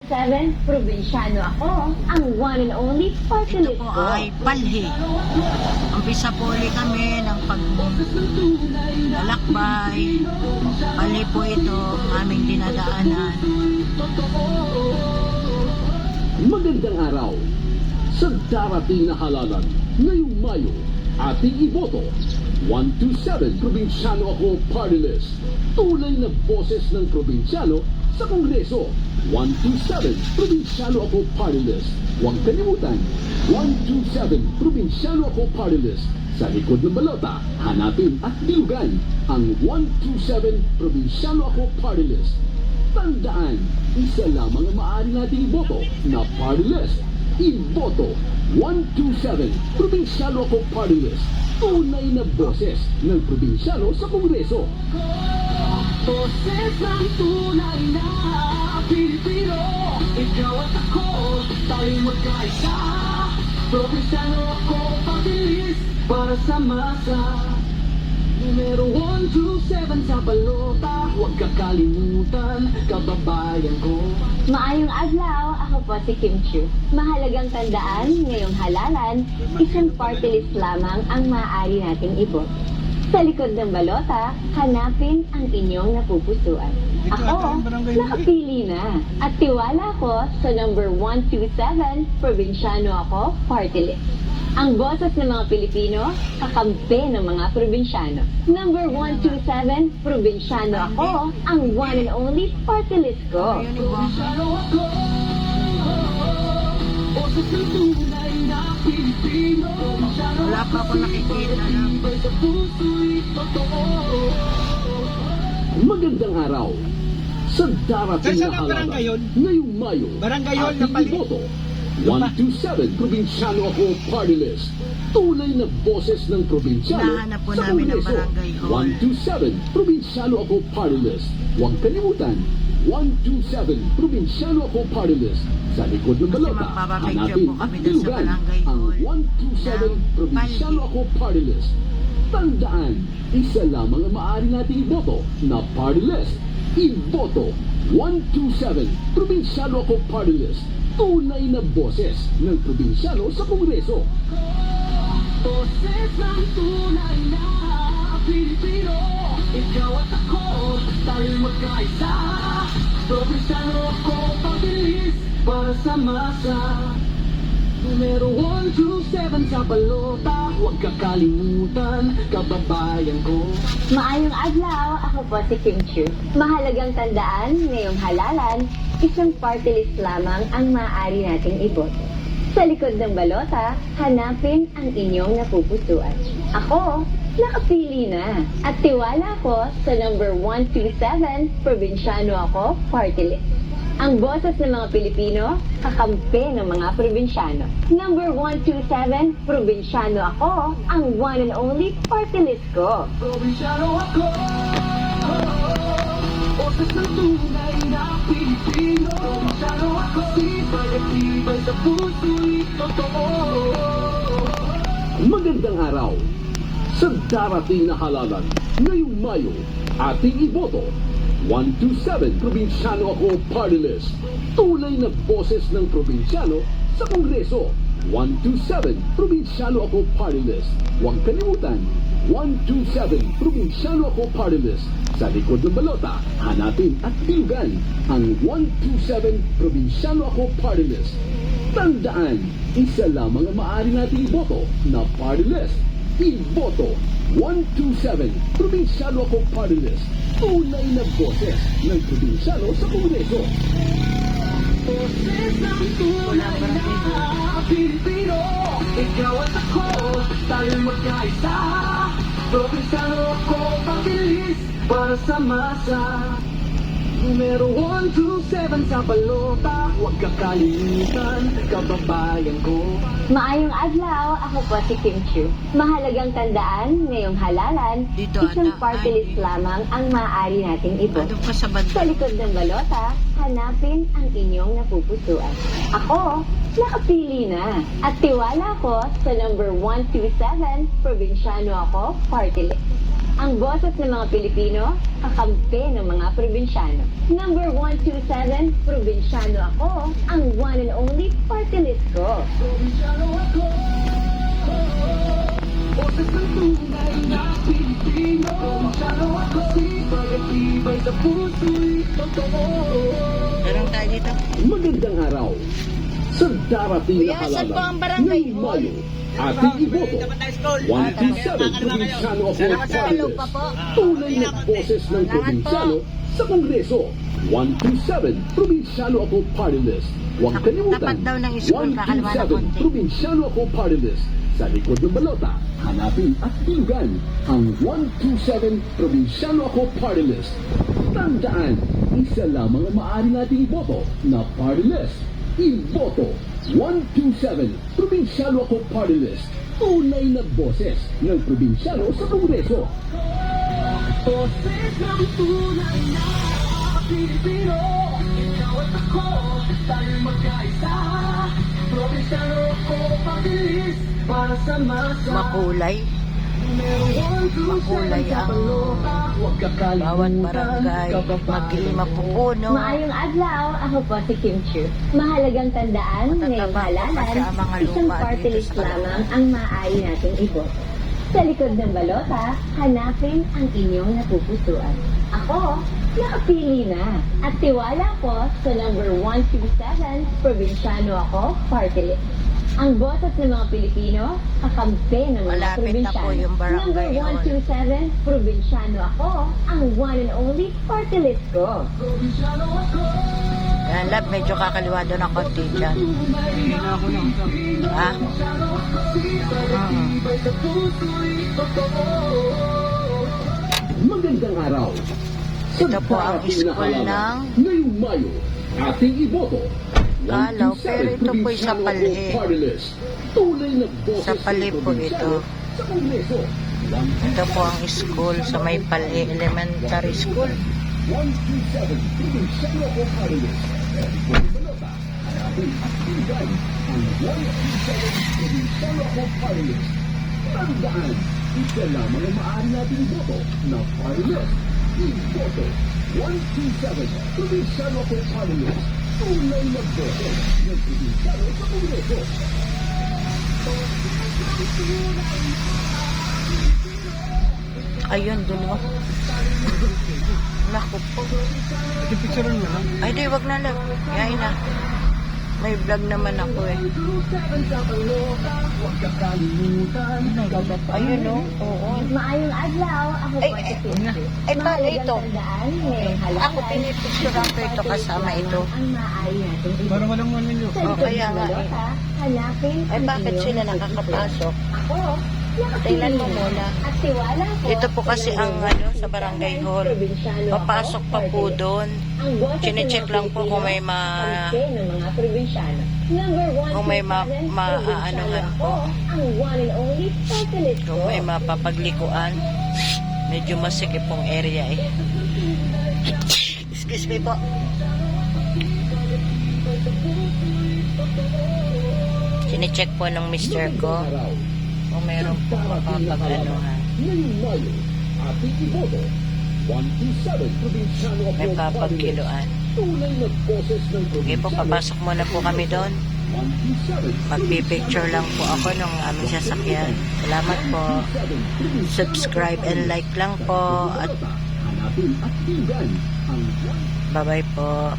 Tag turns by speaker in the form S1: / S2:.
S1: 127, probinsyano ako, ang one and only party
S2: Ito
S1: list
S2: po
S1: ko.
S2: ay palhi. Umpisa po ulit kami ng paglalakbay. Palhi po ito ang aming dinadaanan.
S3: Magandang araw! Sa darating na halalan, ngayong Mayo, ating iboto. 127 Probinsyano Ako Party List. Tunay na boses ng probinsyano sa Kongreso. 127 Probinsyano Ako Party List. Huwag kalimutan, 127 Probinsyano Ako Party List. Sa likod ng balota, hanapin at dilugan ang 127 Probinsyano Ako Party List. Tandaan, isa lamang ang maaari nating iboto na party list. Iboto 127 Probinsyano Ako Party List. Tunay na boses ng probinsyano sa Kongreso.
S4: Boses ng tunay na Pilipino. Ikaw at ako, tayo'y magkaisa. Probinsyano ako, pabilis para sa masa. Numero 127 sa balota, huwag kakalimutan, kababayan ko.
S1: Maayong adlaw, ako po si Kim Chu. Mahalagang tandaan, ngayong halalan, isang party list lamang ang maaari nating iboto. Sa likod ng balota, hanapin ang inyong napupusuan. Ako, nakapili na. At tiwala ko sa number 127, probinsyano ako, party list. Ang boses ng mga Pilipino, kakampi ng mga probinsyano. Number 127, probinsyano ako, ang one and only party list ko.
S4: Probinsyano ako, boses ng tunay na Pilipino.
S2: Wala pa ako nakikita ng
S4: Iba'y sa puso'y totoo.
S3: Magandang araw! Sa darating
S5: Saan
S3: na
S5: ang
S3: halalan,
S5: baranggayon?
S3: ngayong Mayo,
S5: Baranggayon na
S3: ating
S5: pali-
S3: iboto. 127 Probinsyano Ako Party List. Tunay na boses ng probinsyano
S2: Hinahanap po
S3: sa
S2: namin ang
S3: Kongreso.
S2: barangay hall.
S3: 127 Probinsyano Ako Party List. Huwag kalimutan, 127 Probinsyano Ako Party List. Sa likod ng balota,
S2: magpapapicture
S3: hanapin
S2: po
S3: at
S2: kami dun sa
S3: dilugan
S2: barangay
S3: ang
S2: hall
S3: 127
S2: ng
S3: Probinsyano
S2: Palhi.
S3: Ako Party List. Tandaan, isa lamang ang maaari nating iboto na party list. Iboto 127 Probinsyano Ako Party List. Tunay na boses ng probinsyano sa Kongreso.
S4: Boses ng tunay na Pilipino. Ikaw at ako, tayo'y magkaisa. Probinsyano ako, pabilis para sa masa. Numero 127 sa balota, huwag kakalimutan, kababayan ko.
S1: Maayong adlaw, ako po si Kim Chu. Mahalagang tandaan, ngayong halalan, isang party list lamang ang maaari nating iboto. Sa likod ng balota, hanapin ang inyong napupusuan. Ako, nakapili na. At tiwala ko sa number 127, probinsyano ako, party list. Ang boses ng mga Pilipino, kakampi ng mga probinsyano. Number 127, probinsyano ako, ang one and only party list ko.
S4: Probinsyano ako, boses ng tunay na Pilipino. Probinsyano ako, tibay at tibay sa puso'y totoo.
S3: Magandang araw! Sa darating na halalan, ngayong Mayo, ating iboto. 127 Probinsyano Ako Party List. Tunay na boses ng probinsyano sa Kongreso. 127 Probinsyano Ako Party List. Huwag kalimutan, 127 Probinsyano Ako Party List. Sa likod ng balota, hanapin at dilugan ang 127 Probinsyano Ako Party List. Tandaan, isa lamang ang maaari nating iboto na party list. Iboto 127 Probinsyano Ako Party List. Tunay na boses ng probinsyano sa Kongreso.
S4: Boses ng tunay na Pilipino. Ikaw at ako, tayo'y magkaisa. Probinsyano ako, pabilis para sa masa. Numero 127 sa balota, huwag kakalimutan, kababayan ko.
S1: Maayong adlaw, ako po si Kim Chu. Mahalagang tandaan, ngayong halalan,
S2: Dito,
S1: isang
S2: ata,
S1: party
S2: ay,
S1: list lamang ang maaari nating iboto.
S2: Ano pa sa
S1: Sa
S2: banda?
S1: likod ng balota, hanapin ang inyong napupusuan. Ako, nakapili na. At tiwala ko sa number 127, probinsyano ako, party list. Ang boses ng mga Pilipino, kakampi ng mga probinsyano. Number 127, probinsyano ako, ang one and only party list ko.
S4: Probinsyano ako. Boses ng tunay na Pilipino. Probinsyano ako, tibay sa puso'y totoo.
S2: Meron tayo dito.
S3: Magandang araw. Sa darating na
S2: Kuya, saan po ang
S3: halalan
S2: barangay
S3: ngayong
S2: hall?
S3: Mayo, ating iboto. 127 probinsyano of
S2: Salamat sa
S3: party
S2: hello
S3: list.
S2: pa po.
S3: Tunay na boses ng
S2: Salamat
S3: probinsyano sa Kongreso. 127 probinsyano ako party list. Huwag kalimutan.
S2: Tapat daw ng school, kakaliwa na
S3: 127
S2: konti.
S3: probinsyano ako party list. Sa likod ng balota, hanapin at tinggan ang 127 probinsyano ako party list. Tandaan, isa lamang ang maaari nating iboto na party list. Iboto 127 probinsyano ako party list. Tunay na boses ng probinsyano sa Kongreso.
S4: Boses ng tunay na Pilipino. Ikaw at ako, tayo'y magkaisa. Probinsyano ako, pabilis para sa masa.
S2: Makulay. Makulay ang bawat barangay. Mag-iima po puno.
S1: Maayong adlaw, ako po si Kim Chu. Mahalagang tandaan, ngayong halalan,
S2: kasi ang mga
S1: isang
S2: lupa
S1: party
S2: dito
S1: list
S2: sa
S1: lamang ang maaari nating iboto. Sa likod ng balota, hanapin ang inyong napupusuan. Ako, nakapili na. At tiwala ko sa number 127, probinsyano ako, party list. Ang boses ng mga Pilipino, kakampi ng mga
S2: Malapit na po
S1: probinsyano.
S2: yung barangay
S1: Number 127, probinsyano ako, ang one and only party list ko.
S4: Probinsyano ako.
S2: Yan, lab, medyo kakaliwa doon ang konti dyan. Ha?
S4: Tibay sa puso'y totoo.
S3: Magandang araw. Sa
S2: Ito po ang
S3: darating na
S2: school
S3: halalan,
S2: ng
S3: ngayong Mayo, ating iboto.
S2: Kalaw, pero ito po'y sa Palhe.
S3: Tunay na boses
S2: Sa Palhe
S3: ng
S2: po
S3: probinsyano
S2: ito.
S3: Sa Kongreso.
S2: Ito po ang school sa may Palhe Elementary School.
S3: 127 probinsyano ako party list. Balota, hanapin at tinggan ang 127 probinsyano ako party list. Tandaan, isa lamang ang maaari nating iboto na party list. Iboto 127 probinsyano ako party list. Tunay na boses ng probinsyano sa Kongreso.
S2: Ayun, dun o. Naku po. Ay, di, wag na lang. Yain na. May vlog naman ako eh. Ayun o. Oo.
S1: Maayong adlaw, ako
S2: Ay,
S1: po si
S2: ay,
S1: Kim Chu.
S2: ay, paano
S1: Mahalagang
S2: ito?
S1: tandaan, ngayong halalan,
S2: Ako pinipicturean ko ito kasama ito.
S1: ang maaari nating iboto.
S4: Para walang ano nyo.
S1: Sa
S2: Oh,
S1: likod
S2: kaya
S1: ng
S2: nga eh.
S1: balota, hanapin
S2: Ay,
S1: ang
S2: bakit
S1: inyong
S2: sila
S1: napupusuan.
S2: nakakapasok?
S1: Ako, nakapili
S2: Tingnan mo
S1: na.
S2: muna.
S1: At tiwala ko
S2: Ito po
S1: sa
S2: kasi ang
S1: number
S2: ano sa barangay
S1: 127,
S2: hall.
S1: probinsyano ako,
S2: Papasok pa po
S1: party list.
S2: doon.
S1: Ang boses
S2: Chinecheck
S1: ng mga
S2: lang po kung may
S1: Pilipino, kakampi ng mga probinsyano. Number 127,
S2: Kung may
S1: probinsyano
S2: maaanuhan
S1: ako,
S2: po.
S1: ang one and only party list ko.
S2: Kung may mapapaglikuan. Medyo masikip pong area eh. Excuse me po. Chinecheck po ng mister ko kung meron po mapapag-anuhan.
S3: Ngayong Mayo, ating iboto 127 probinsyano ako
S2: May
S3: party list.
S2: papagkiluan.
S3: Tunay na boses ng
S2: Okay po,
S3: probinsyano.
S2: papasok muna po kami doon.
S3: 127
S2: Magpipicture lang po ako ng aming sasakyan. Salamat po. Subscribe and like lang po. At
S3: hanapin at tinggan ang
S2: bye-bye po.